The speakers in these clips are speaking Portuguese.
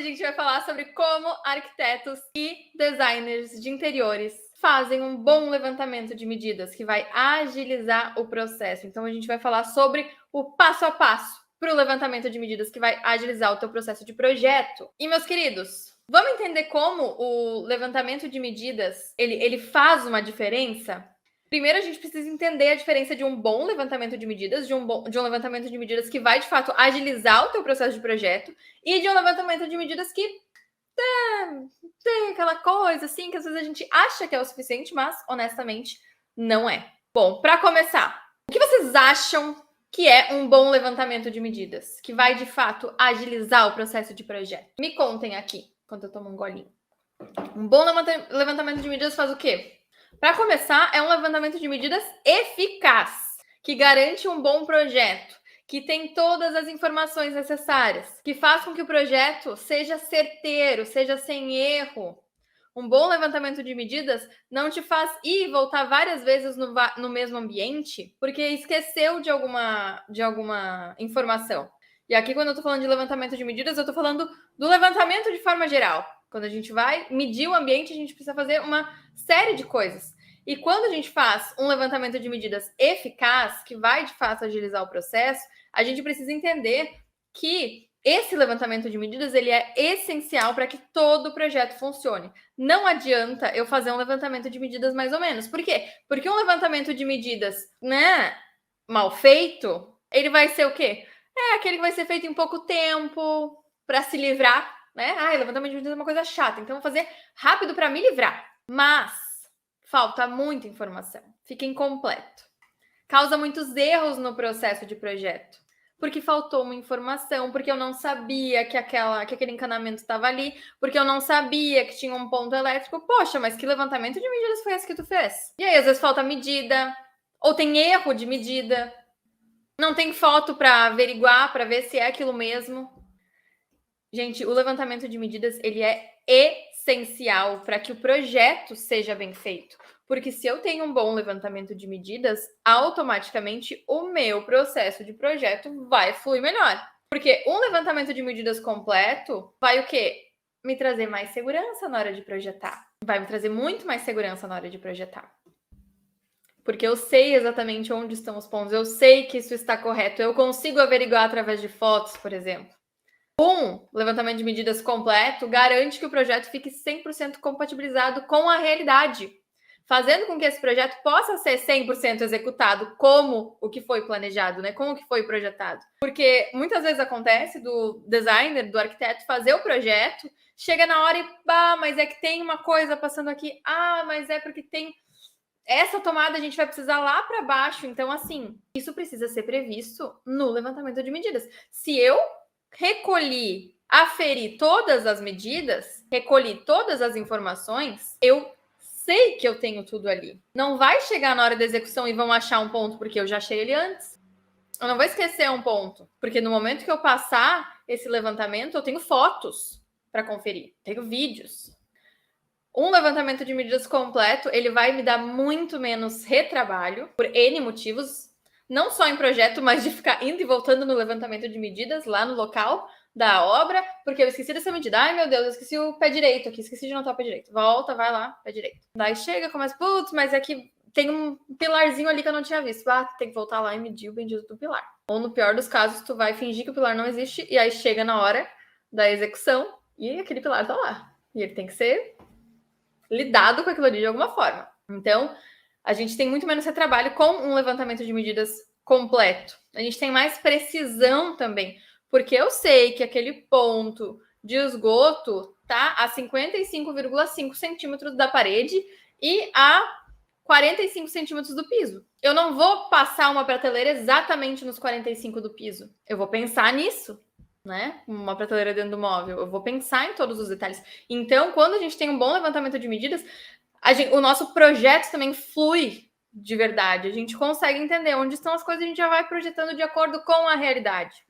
a gente vai falar sobre como arquitetos e designers de interiores fazem um bom levantamento de medidas que vai agilizar o processo. Então, a gente vai falar sobre o passo a passo para o levantamento de medidas que vai agilizar o teu processo de projeto. E, meus queridos, vamos entender como o levantamento de medidas ele faz uma diferença? Primeiro, a gente precisa entender a diferença de um bom levantamento de medidas, de um levantamento de medidas que vai, de fato, agilizar o teu processo de projeto e de um levantamento de medidas que tem aquela coisa, assim, que às vezes a gente acha que é o suficiente, mas, honestamente, não é. Bom, para começar, o que vocês acham que é um bom levantamento de medidas? Que vai, de fato, agilizar o processo de projeto? Me contem aqui, enquanto eu tomo um golinho. Um bom levantamento de medidas faz o quê? Para começar, é um levantamento de medidas eficaz, que garante um bom projeto, que tem todas as informações necessárias, que faz com que o projeto seja certeiro, seja sem erro. Um bom levantamento de medidas não te faz ir e voltar várias vezes no mesmo ambiente porque esqueceu de alguma informação. E aqui, quando eu estou falando de levantamento de medidas, eu estou falando do levantamento de forma geral. Quando a gente vai medir o ambiente, a gente precisa fazer uma série de coisas. E quando a gente faz um levantamento de medidas eficaz, que vai, de fato, agilizar o processo, a gente precisa entender que esse levantamento de medidas ele é essencial para que todo o projeto funcione. Não adianta eu fazer um levantamento de medidas mais ou menos. Por quê? Porque um levantamento de medidas, né, mal feito, ele vai ser o quê? É aquele que vai ser feito em pouco tempo, para se livrar, né? Levantamento de medidas é uma coisa chata, então vou fazer rápido para me livrar. Mas falta muita informação, fica incompleto. Causa muitos erros no processo de projeto. Porque faltou uma informação, porque eu não sabia que aquele encanamento estava ali, porque eu não sabia que tinha um ponto elétrico. Poxa, mas que levantamento de medidas foi esse que tu fez? E aí, às vezes falta medida, ou tem erro de medida, não tem foto para averiguar, para ver se é aquilo mesmo. Gente, o levantamento de medidas, ele é essencial para que o projeto seja bem feito. Porque se eu tenho um bom levantamento de medidas, automaticamente o meu processo de projeto vai fluir melhor. Porque um levantamento de medidas completo vai o quê? Me trazer mais segurança na hora de projetar. Vai me trazer muito mais segurança na hora de projetar. Porque eu sei exatamente onde estão os pontos, eu sei que isso está correto, eu consigo averiguar através de fotos, por exemplo. Um levantamento de medidas completo garante que o projeto fique 100% compatibilizado com a realidade, fazendo com que esse projeto possa ser 100% executado como o que foi planejado, né? Como o que foi projetado. Porque muitas vezes acontece do designer, do arquiteto fazer o projeto, chega na hora e, mas é que tem uma coisa passando aqui, mas é porque tem essa tomada, a gente vai precisar lá para baixo. Então, assim, isso precisa ser previsto no levantamento de medidas. Se eu aferi todas as medidas, recolhi todas as informações, eu sei que eu tenho tudo ali. Não vai chegar na hora da execução e vão achar um ponto porque eu já achei ele antes. Eu não vou esquecer um ponto, porque no momento que eu passar esse levantamento, eu tenho fotos para conferir, tenho vídeos. Um levantamento de medidas completo, ele vai me dar muito menos retrabalho, por N motivos, não só em projeto, mas de ficar indo e voltando no levantamento de medidas lá no local da obra, porque eu esqueci dessa medida. Ai, meu Deus, eu esqueci o pé direito aqui, esqueci de anotar o pé direito. Volta, vai lá, pé direito. Daí chega, começa, putz, mas é que tem um pilarzinho ali que eu não tinha visto. Tem que voltar lá e medir o bendito do pilar. Ou no pior dos casos, tu vai fingir que o pilar não existe, e aí chega na hora da execução e aquele pilar tá lá. E ele tem que ser lidado com aquilo ali de alguma forma. Então, a gente tem muito menos retrabalho com um levantamento de medidas completo. A gente tem mais precisão também, porque eu sei que aquele ponto de esgoto tá a 55,5 centímetros da parede e a 45 centímetros do piso. Eu não vou passar uma prateleira exatamente nos 45 do piso. Eu vou pensar nisso, né? Uma prateleira dentro do móvel. Eu vou pensar em todos os detalhes. Então, quando a gente tem um bom levantamento de medidas, o nosso projeto também flui de verdade. A gente consegue entender onde estão as coisas e a gente já vai projetando de acordo com a realidade.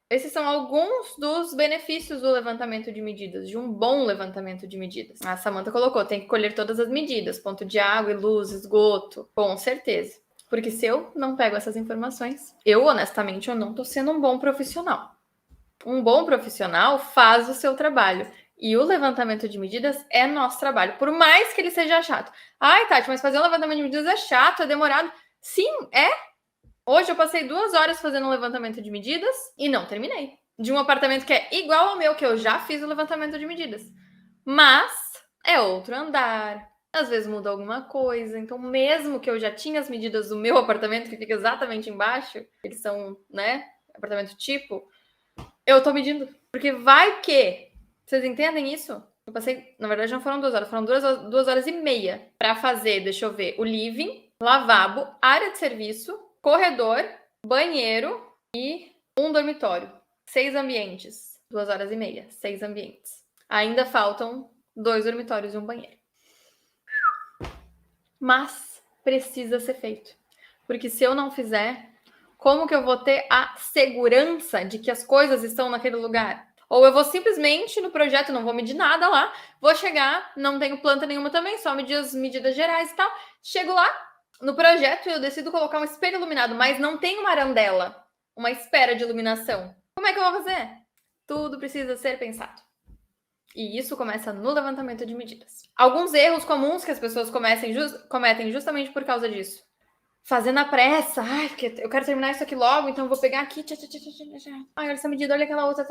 Esses são alguns dos benefícios do levantamento de medidas, de um bom levantamento de medidas. A Samantha colocou, tem que colher todas as medidas, ponto de água e luz, esgoto, com certeza. Porque se eu não pego essas informações, honestamente, eu não tô sendo um bom profissional. Um bom profissional faz o seu trabalho. E o levantamento de medidas é nosso trabalho, por mais que ele seja chato. Ai, Tati, mas fazer um levantamento de medidas é chato, é demorado. Sim, é. Hoje eu passei 2 horas fazendo um levantamento de medidas e não terminei. De um apartamento que é igual ao meu, que eu já fiz o levantamento de medidas. Mas é outro andar. Às vezes muda alguma coisa. Então, mesmo que eu já tinha as medidas do meu apartamento, que fica exatamente embaixo, eles são, né, apartamento tipo, eu tô medindo. Porque vai que... Vocês entendem isso? Eu passei... Na verdade, não foram 2 horas. Foram 2 horas e meia pra fazer, deixa eu ver, o living, lavabo, área de serviço, corredor, banheiro e um dormitório. 6 ambientes. 2 horas e meia. 6 ambientes. Ainda faltam 2 dormitórios e um banheiro. Mas precisa ser feito. Porque se eu não fizer, como que eu vou ter a segurança de que as coisas estão naquele lugar? Ou eu vou simplesmente no projeto, não vou medir nada lá, vou chegar, não tenho planta nenhuma também, só medir as medidas gerais e tal. Chego lá, no projeto, eu decido colocar um espelho iluminado, mas não tem uma arandela, uma espera de iluminação. Como é que eu vou fazer? Tudo precisa ser pensado. E isso começa no levantamento de medidas. Alguns erros comuns que as pessoas cometem justamente por causa disso. Fazer na pressa. Ai, porque eu quero terminar isso aqui logo, então eu vou pegar aqui. Ai, olha essa medida, olha aquela outra.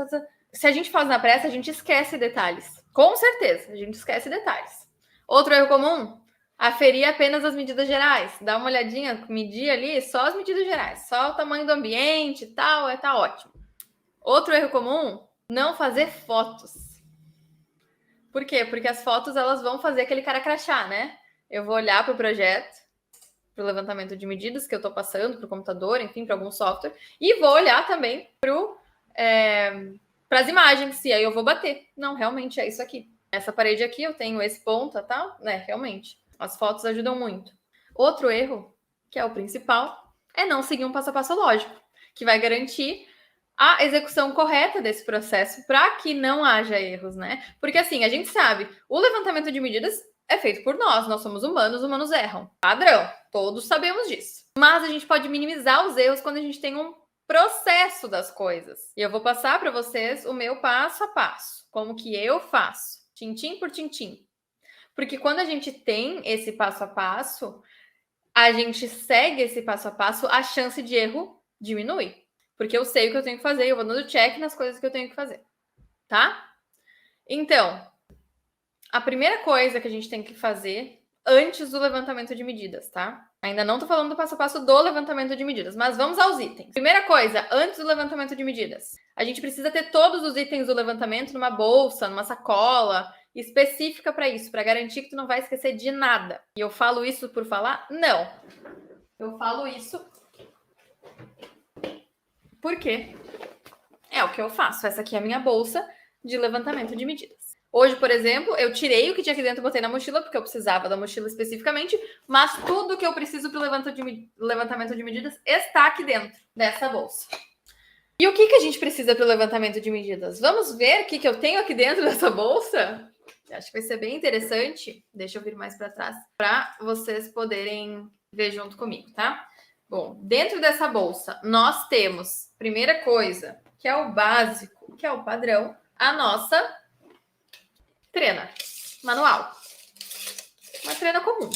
Se a gente faz na pressa, a gente esquece detalhes. Com certeza, a gente esquece detalhes. Outro erro comum, aferir apenas as medidas gerais. Dá uma olhadinha, medir ali só as medidas gerais. Só o tamanho do ambiente e tal, tá ótimo. Outro erro comum, não fazer fotos. Por quê? Porque as fotos, elas vão fazer aquele cara crachá, né? Eu vou olhar para o projeto, para o levantamento de medidas que eu estou passando, para o computador, enfim, para algum software, e vou olhar também para as imagens, e aí eu vou bater. Não, realmente é isso aqui. Essa parede aqui, eu tenho esse ponto e tal, né? Realmente. As fotos ajudam muito. Outro erro, que é o principal, é não seguir um passo a passo lógico, que vai garantir a execução correta desse processo para que não haja erros, né? Porque assim, a gente sabe, o levantamento de medidas é feito por nós somos humanos erram. Padrão, todos sabemos disso. Mas a gente pode minimizar os erros quando a gente tem um processo das coisas. E eu vou passar para vocês o meu passo a passo, como que eu faço, tintim por tintim. Porque quando a gente tem esse passo a passo, a gente segue esse passo a passo, a chance de erro diminui. Porque eu sei o que eu tenho que fazer, eu vou dando check nas coisas que eu tenho que fazer, tá? Então, a primeira coisa que a gente tem que fazer antes do levantamento de medidas, tá? Ainda não tô falando do passo a passo do levantamento de medidas, mas vamos aos itens. Primeira coisa, antes do levantamento de medidas, a gente precisa ter todos os itens do levantamento numa bolsa, numa sacola específica para isso, para garantir que tu não vai esquecer de nada. E eu falo isso por falar? Não. Eu falo isso porque é o que eu faço. Essa aqui é a minha bolsa de levantamento de medidas. Hoje, por exemplo, eu tirei o que tinha aqui dentro e botei na mochila, porque eu precisava da mochila especificamente, mas tudo que eu preciso para o levantamento de medidas está aqui dentro dessa bolsa. E o que a gente precisa para o levantamento de medidas? Vamos ver o que eu tenho aqui dentro dessa bolsa? Acho que vai ser bem interessante. Deixa eu vir mais para trás, para vocês poderem ver junto comigo, tá? Bom, dentro dessa bolsa, nós temos, primeira coisa, que é o básico, que é o padrão, a nossa trena manual. Uma trena comum.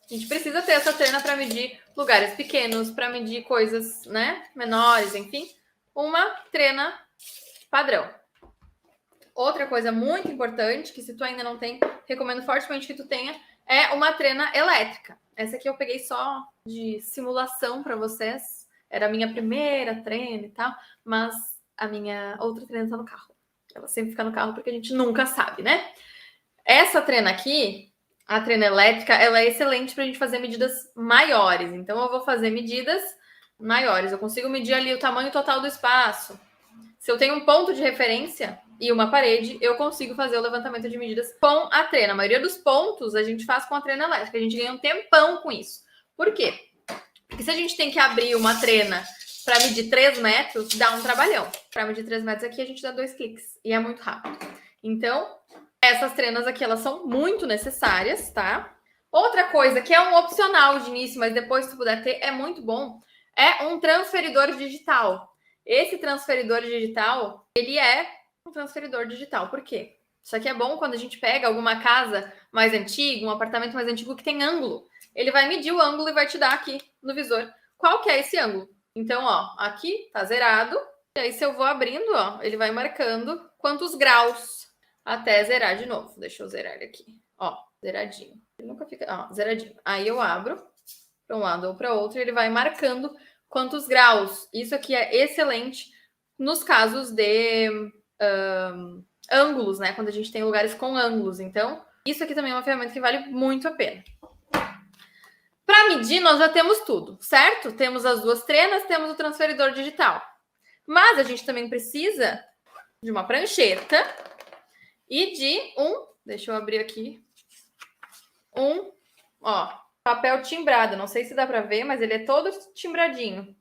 A gente precisa ter essa trena para medir lugares pequenos, para medir coisas, né, menores, enfim. Uma trena padrão. Outra coisa muito importante, que se tu ainda não tem, recomendo fortemente que tu tenha, é uma trena elétrica. Essa aqui eu peguei só de simulação para vocês. Era a minha primeira trena e tal, mas a minha outra trena tá no carro. Ela sempre fica no carro porque a gente nunca sabe, né? Essa trena aqui, a trena elétrica, ela é excelente para a gente fazer medidas maiores. Então, eu vou fazer medidas maiores. Eu consigo medir ali o tamanho total do espaço. Se eu tenho um ponto de referência e uma parede, eu consigo fazer o levantamento de medidas com a trena. A maioria dos pontos a gente faz com a trena elétrica. A gente ganha um tempão com isso. Por quê? Porque se a gente tem que abrir uma trena para medir 3 metros, dá um trabalhão. Para medir 3 metros aqui, a gente dá 2 cliques. E é muito rápido. Então, essas trenas aqui, elas são muito necessárias, tá? Outra coisa que é um opcional de início, mas depois se tu puder ter, é muito bom, é um transferidor digital. Esse transferidor digital, ele é um transferidor digital. Por quê? Isso aqui é bom quando a gente pega alguma casa mais antiga, um apartamento mais antigo que tem ângulo. Ele vai medir o ângulo e vai te dar aqui no visor qual que é esse ângulo. Então, ó, aqui tá zerado. E aí, se eu vou abrindo, ó, ele vai marcando quantos graus até zerar de novo. Deixa eu zerar ele aqui. Ó, zeradinho. Ele nunca fica... Ó, zeradinho. Aí eu abro para um lado ou para outro e ele vai marcando quantos graus. Isso aqui é excelente nos casos de ângulos, né? Quando a gente tem lugares com ângulos. Então, isso aqui também é uma ferramenta que vale muito a pena. Para medir, nós já temos tudo, certo? Temos as duas trenas, temos o transferidor digital. Mas a gente também precisa de uma prancheta e de deixa eu abrir aqui, ó, papel timbrado. Não sei se dá para ver, mas ele é todo timbradinho.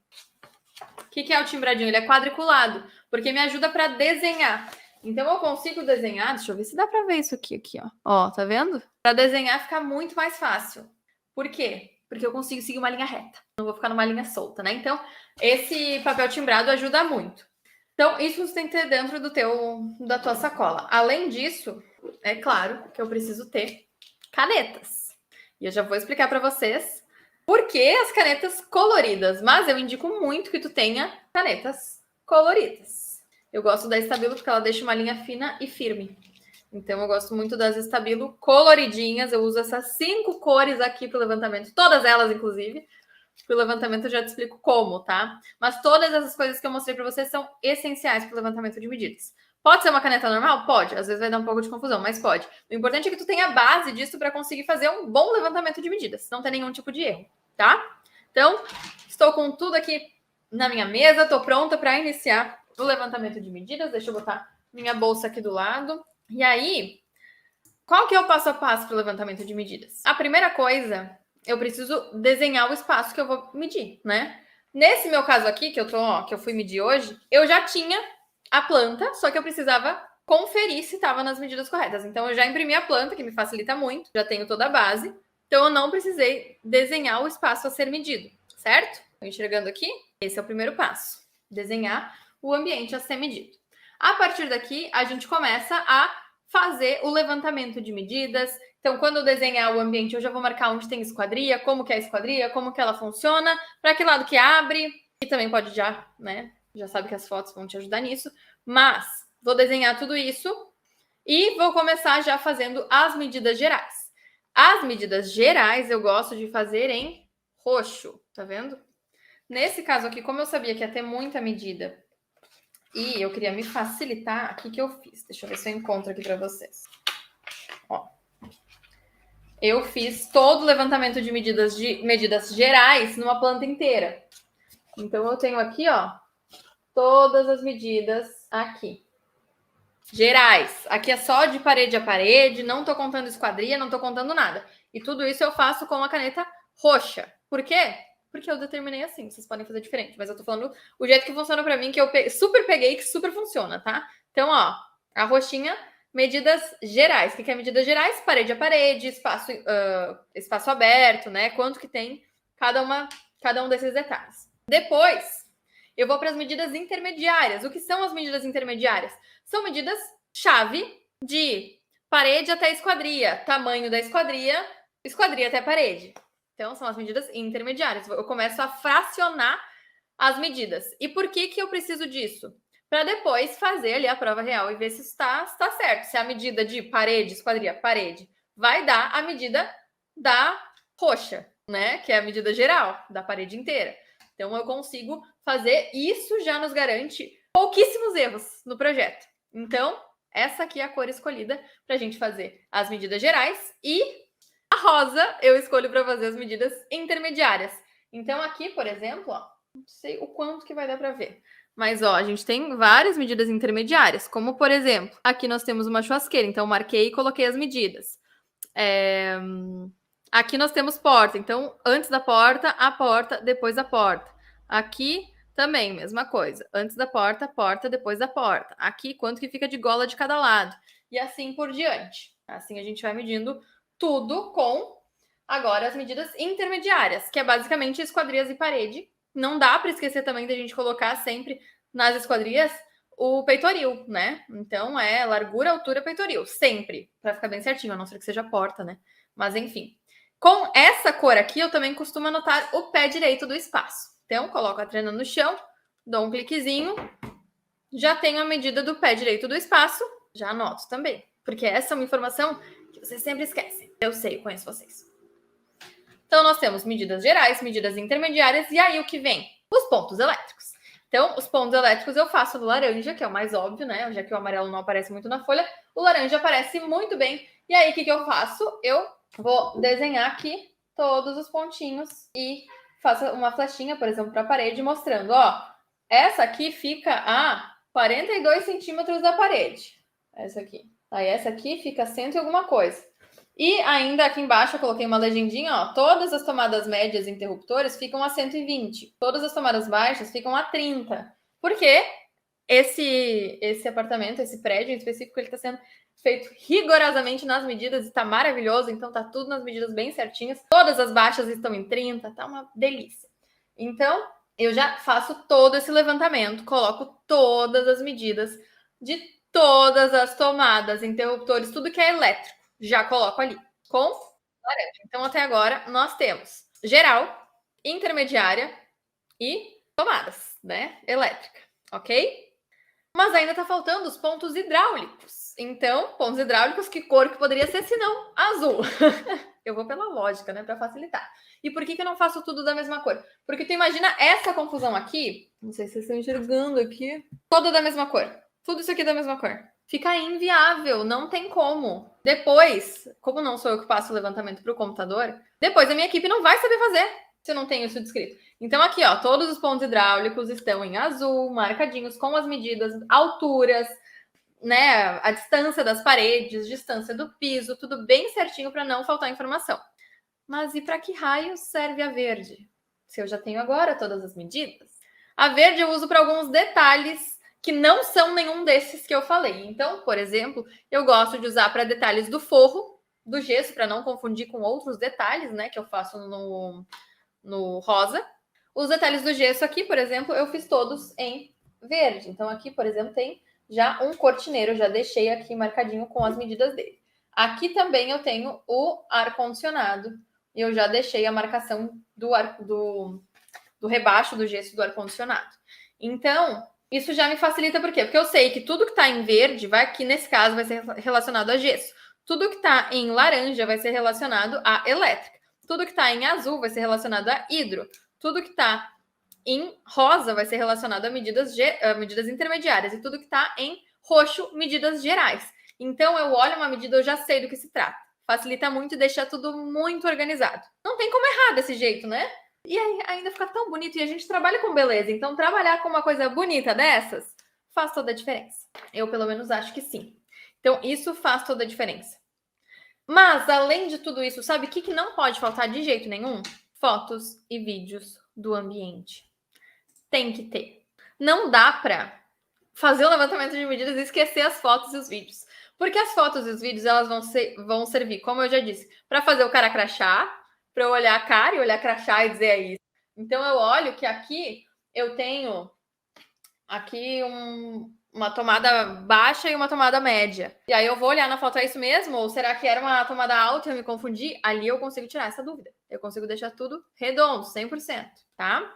O que é o timbradinho? Ele é quadriculado, porque me ajuda para desenhar. Então, eu consigo desenhar... Deixa eu ver se dá para ver isso aqui, ó. Ó, tá vendo? Para desenhar fica muito mais fácil. Por quê? Porque eu consigo seguir uma linha reta. Não vou ficar numa linha solta, né? Então, esse papel timbrado ajuda muito. Então, isso você tem que ter dentro da tua sacola. Além disso, é claro que eu preciso ter canetas. E eu já vou explicar para vocês por que as canetas coloridas. Mas eu indico muito que tu tenha canetas coloridas. Eu gosto da Stabilo porque ela deixa uma linha fina e firme. Então, eu gosto muito das Stabilo coloridinhas. Eu uso essas 5 cores aqui para o levantamento. Todas elas, inclusive. Para o levantamento eu já te explico como, tá? Mas todas essas coisas que eu mostrei para vocês são essenciais para o levantamento de medidas. Pode ser uma caneta normal? Pode. Às vezes vai dar um pouco de confusão, mas pode. O importante é que tu tenha a base disso para conseguir fazer um bom levantamento de medidas. Não ter nenhum tipo de erro, tá? Então, estou com tudo aqui na minha mesa. Estou pronta para iniciar o levantamento de medidas. Deixa eu botar minha bolsa aqui do lado. E aí, qual que é o passo a passo para o levantamento de medidas? A primeira coisa, eu preciso desenhar o espaço que eu vou medir, né? Nesse meu caso aqui, que eu fui medir hoje, eu já tinha a planta, só que eu precisava conferir se estava nas medidas corretas. Então, eu já imprimi a planta, que me facilita muito, já tenho toda a base. Então, eu não precisei desenhar o espaço a ser medido, certo? Estou enxergando aqui? Esse é o primeiro passo. Desenhar o ambiente a ser medido. A partir daqui, a gente começa a fazer o levantamento de medidas. Então, quando eu desenhar o ambiente, eu já vou marcar onde tem esquadria, como que é a esquadria, como que ela funciona, para que lado que abre, e também pode já, né? Já sabe que as fotos vão te ajudar nisso. Mas vou desenhar tudo isso e vou começar já fazendo as medidas gerais. As medidas gerais eu gosto de fazer em roxo, tá vendo? Nesse caso aqui, como eu sabia que ia ter muita medida e eu queria me facilitar, o que eu fiz? Deixa eu ver se eu encontro aqui para vocês. Ó. Eu fiz todo o levantamento de medidas gerais numa planta inteira. Então, eu tenho aqui, ó, todas as medidas aqui. Gerais. Aqui é só de parede a parede, não tô contando esquadria, não tô contando nada. E tudo isso eu faço com a caneta roxa. Por quê? Porque eu determinei assim, vocês podem fazer diferente, mas eu tô falando o jeito que funciona para mim, que eu super peguei, que super funciona, tá? Então, ó, a roxinha, medidas gerais. O que é medidas gerais? Parede a parede, espaço aberto, né? Quanto que tem cada um desses detalhes. Depois, eu vou para as medidas intermediárias. O que são as medidas intermediárias? São medidas chave de parede até esquadria, tamanho da esquadria até parede. Então, são as medidas intermediárias. Eu começo a fracionar as medidas. E por que eu preciso disso? Para depois fazer ali a prova real e ver se está certo. Se a medida de parede, esquadria, parede, vai dar a medida da roxa, né? Que é a medida geral, da parede inteira. Então, eu consigo fazer isso, já nos garante pouquíssimos erros no projeto. Então, essa aqui é a cor escolhida para a gente fazer as medidas gerais e a rosa eu escolho para fazer as medidas intermediárias. Então, aqui, por exemplo, ó, não sei o quanto que vai dar para ver. Mas, ó, a gente tem várias medidas intermediárias, como, por exemplo, aqui nós temos uma churrasqueira. Então, marquei e coloquei as medidas. Aqui nós temos porta. Então, antes da porta, a porta, depois da porta. Aqui também, mesma coisa. Antes da porta, porta, depois da porta. Aqui, quanto que fica de gola de cada lado. E assim por diante. Assim a gente vai medindo tudo com, agora, as medidas intermediárias, que é basicamente esquadrias e parede. Não dá para esquecer também da gente colocar sempre nas esquadrias o peitoril, né? Então é largura, altura, peitoril, sempre, para ficar bem certinho, a não ser que seja porta, né? Mas enfim. Com essa cor aqui, eu também costumo anotar o pé direito do espaço. Então, coloco a trena no chão, dou um cliquezinho, já tenho a medida do pé direito do espaço, já anoto também. Porque essa é uma informação que vocês sempre esquecem. Eu sei, eu conheço vocês. Então, nós temos medidas gerais, medidas intermediárias, e aí o que vem? Os pontos elétricos. Então, os pontos elétricos eu faço no laranja, que é o mais óbvio, né? Já que o amarelo não aparece muito na folha, o laranja aparece muito bem. E aí, o que eu faço? Eu vou desenhar aqui todos os pontinhos e faço uma flechinha, por exemplo, para a parede, mostrando, ó, essa aqui fica a 42 centímetros da parede. Essa aqui. Aí, essa aqui fica a 100 e alguma coisa. E ainda aqui embaixo eu coloquei uma legendinha, ó. Todas as tomadas médias interruptores ficam a 120. Todas as tomadas baixas ficam a 30. Porque esse apartamento, esse prédio em específico, ele está sendo feito rigorosamente nas medidas, está maravilhoso, então tá tudo nas medidas bem certinhas. Todas as baixas estão em 30, tá uma delícia. Então, eu já faço todo esse levantamento, coloco todas as medidas de todas as tomadas, interruptores, tudo que é elétrico, já coloco ali, com laranja. Então, até agora, nós temos geral, intermediária e tomadas, né? Elétrica, ok? Mas ainda tá faltando os pontos hidráulicos. Então, pontos hidráulicos, que cor que poderia ser se não azul? Eu vou pela lógica, né, para facilitar. E por que eu não faço tudo da mesma cor? Porque tu imagina essa confusão aqui, não sei se vocês estão enxergando aqui, toda da mesma cor. Tudo isso aqui da mesma cor. Fica inviável, não tem como. Depois, como não sou eu que passo o levantamento para o computador, depois a minha equipe não vai saber fazer se eu não tenho isso descrito. Então aqui, ó, todos os pontos hidráulicos estão em azul, marcadinhos com as medidas, alturas, né, a distância das paredes, distância do piso, tudo bem certinho para não faltar informação. Mas e para que raio serve a verde? Se eu já tenho agora todas as medidas. A verde eu uso para alguns detalhes que não são nenhum desses que eu falei. Então, por exemplo, eu gosto de usar para detalhes do forro, do gesso, para não confundir com outros detalhes, né, que eu faço no rosa. Os detalhes do gesso aqui, por exemplo, eu fiz todos em verde. Então, aqui, por exemplo, tem já um cortineiro, já deixei aqui marcadinho com as medidas dele. Aqui também eu tenho o ar-condicionado, e eu já deixei a marcação do rebaixo do gesso do ar-condicionado. Então, isso já me facilita, por quê? Porque eu sei que tudo que está em verde, vai aqui nesse caso, vai ser relacionado a gesso. Tudo que está em laranja vai ser relacionado a elétrica. Tudo que está em azul vai ser relacionado a hidro. Tudo que está em rosa vai ser relacionado a medidas intermediárias. E tudo que está em roxo, medidas gerais. Então, eu olho uma medida, eu já sei do que se trata. Facilita muito e deixa tudo muito organizado. Não tem como errar desse jeito, né? E aí ainda fica tão bonito. E a gente trabalha com beleza. Então, trabalhar com uma coisa bonita dessas faz toda a diferença. Eu, pelo menos, acho que sim. Então, isso faz toda a diferença. Mas, além de tudo isso, sabe o que não pode faltar de jeito nenhum? Fotos e vídeos do ambiente. Tem que ter. Não dá para fazer o levantamento de medidas e esquecer as fotos e os vídeos. Porque as fotos e os vídeos, elas vão servir, como eu já disse, para fazer o cara crachar, para eu olhar a cara e olhar crachá e dizer é isso. Então, eu olho que aqui eu tenho aqui uma tomada baixa e uma tomada média. E aí eu vou olhar na foto, é isso mesmo? Ou será que era uma tomada alta e eu me confundi? Ali eu consigo tirar essa dúvida. Eu consigo deixar tudo redondo, 100%, tá?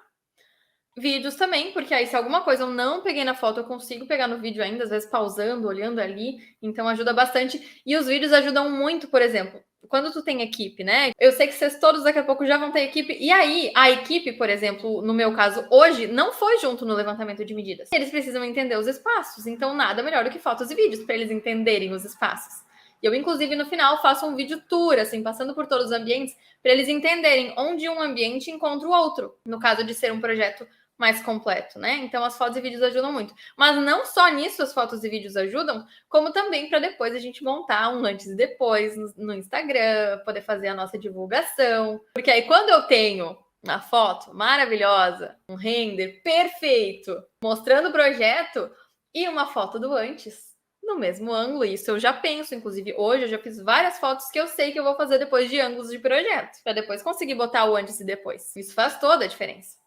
Vídeos também, porque aí se alguma coisa eu não peguei na foto, eu consigo pegar no vídeo ainda, às vezes pausando, olhando ali, então ajuda bastante. E os vídeos ajudam muito, por exemplo, quando tu tem equipe, né? Eu sei que vocês todos daqui a pouco já vão ter equipe, e aí a equipe, por exemplo, no meu caso hoje, não foi junto no levantamento de medidas. Eles precisam entender os espaços, então nada melhor do que fotos e vídeos para eles entenderem os espaços. Eu, inclusive, no final, faço um vídeo tour, assim, passando por todos os ambientes, para eles entenderem onde um ambiente encontra o outro, no caso de ser um projeto mais completo, né? Então as fotos e vídeos ajudam muito. Mas não só nisso as fotos e vídeos ajudam, como também para depois a gente montar um antes e depois no Instagram, poder fazer a nossa divulgação. Porque aí quando eu tenho uma foto maravilhosa, um render perfeito, mostrando o projeto e uma foto do antes, no mesmo ângulo, isso eu já penso, inclusive hoje eu já fiz várias fotos que eu sei que eu vou fazer depois de ângulos de projeto, para depois conseguir botar o antes e depois. Isso faz toda a diferença.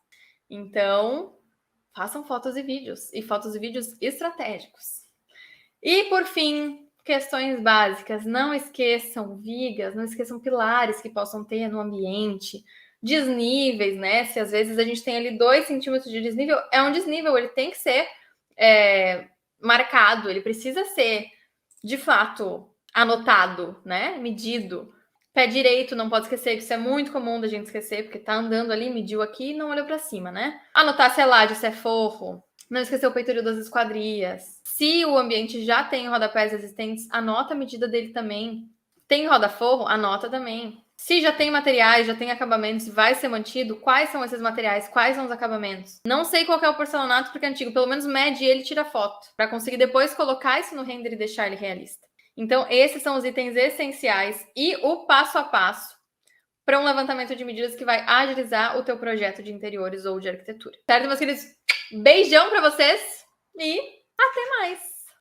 Então, façam fotos e vídeos estratégicos. E, por fim, questões básicas. Não esqueçam vigas, não esqueçam pilares que possam ter no ambiente, desníveis, né? Se às vezes a gente tem ali 2 centímetros de desnível, é um desnível, ele tem que ser marcado, ele precisa ser, de fato, anotado, né? Medido. Pé direito, não pode esquecer, que isso é muito comum da gente esquecer, porque tá andando ali, mediu aqui e não olhou para cima, né? Anotar se é laje, se é forro. Não esquecer o peitoril das esquadrias. Se o ambiente já tem rodapés existentes, anota a medida dele também. Tem roda-forro? Anota também. Se já tem materiais, já tem acabamentos, vai ser mantido, quais são esses materiais, quais são os acabamentos. Não sei qual é o porcelanato, porque é antigo, pelo menos mede ele e tira foto, para conseguir depois colocar isso no render e deixar ele realista. Então, esses são os itens essenciais e o passo a passo para um levantamento de medidas que vai agilizar o teu projeto de interiores ou de arquitetura. Certo, meus queridos? Beijão para vocês e até mais!